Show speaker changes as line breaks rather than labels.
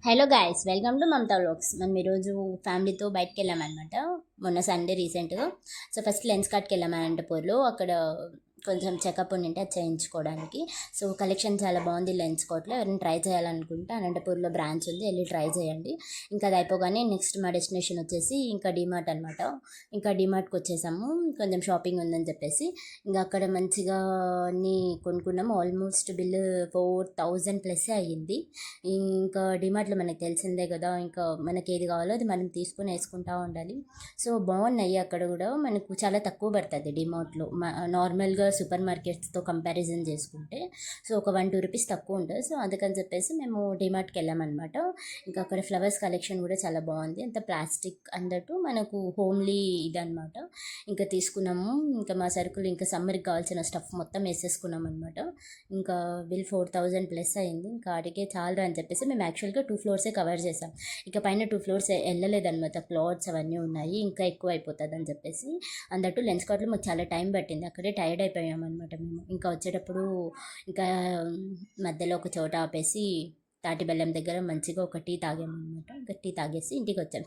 Hello guys, welcome to Mamata vlogs. మనం ఈరోజు ఫ్యామిలీతో బయటకు వెళ్ళామన్నమాట. మొన్న సండే రీసెంట్గా. సో ఫస్ట్ లెన్స్ కార్ట్కి వెళ్ళాము అనంతపూర్లో. అక్కడ కొంచెం చెకప్ ఉండింటే అది చేయించుకోవడానికి. సో కలెక్షన్ చాలా బాగుంది లెన్స్ కార్ట్లో. ఎవరైనా ట్రై చేయాలనుకుంటే అనంతపూర్లో బ్రాంచ్ ఉంది, వెళ్ళి ట్రై చేయండి. ఇంకా అది అయిపోగానే నెక్స్ట్ మా డెస్టినేషన్ వచ్చేసి ఇంకా డిమార్ట్ అనమాట. ఇంకా డిమార్ట్కి వచ్చేసాము, కొంచెం షాపింగ్ ఉందని చెప్పేసి. ఇంకా అక్కడ మంచిగా అన్నీ కొనుక్కున్నాము. ఆల్మోస్ట్ బిల్లు 4000 ప్లస్ అయ్యింది. ఇంకా డిమార్ట్లో మనకి తెలిసిందే కదా, ఇంకా మనకి ఏది కావాలో అది మనం తీసుకుని వేసుకుంటూ ఉండాలి. సో బాగున్నాయి అక్కడ కూడా, మనకు చాలా తక్కువ పడుతుంది డిమార్ట్లో నార్మల్గా సూపర్ మార్కెట్స్తో కంపారిజన్ చేసుకుంటే. సో ఒక 1-2 రూపీస్ తక్కువ ఉంటుంది. సో అందుకని చెప్పేసి మేము డిమార్ట్కి వెళ్ళామన్నమాట. ఇంకా అక్కడ ఫ్లవర్స్ కలెక్షన్ కూడా చాలా బాగుంది, అంత ప్లాస్టిక్ అన్నట్టు మనకు హోమ్లీ ఇదనమాట. ఇంకా తీసుకున్నాము. ఇంకా మా సరుకులు ఇంకా సమ్మర్కి కావాల్సిన స్టఫ్ మొత్తం వేసేసుకున్నాం అనమాట. ఇంకా బిల్ 4000 ప్లస్ అయింది. ఇంకా అడిగే చాలు అని చెప్పేసి మేము యాక్చువల్గా 2 ఫ్లోర్సే కవర్ చేసాం. ఇక పైన 2 ఫ్లోర్స్ వెళ్ళలేదన్నమాట, క్లాత్స్ అవన్నీ ఉన్నాయి, ఇంకా ఎక్కువ అయిపోతుంది అని చెప్పేసి. అందట్టు లెన్స్ కార్ట్లో మాకు చాలా టైం పట్టింది, అక్కడే టైర్డ్ అయిపోయామన్నమాట మేము. ఇంకా వచ్చేటప్పుడు ఇంకా మధ్యలో ఒక చోట ఆపేసి తాటి బెల్లం దగ్గర మంచిగా ఒక టీ తాగామన్నమాట. ఇంకా టీ తాగేసి ఇంటికి వచ్చాం.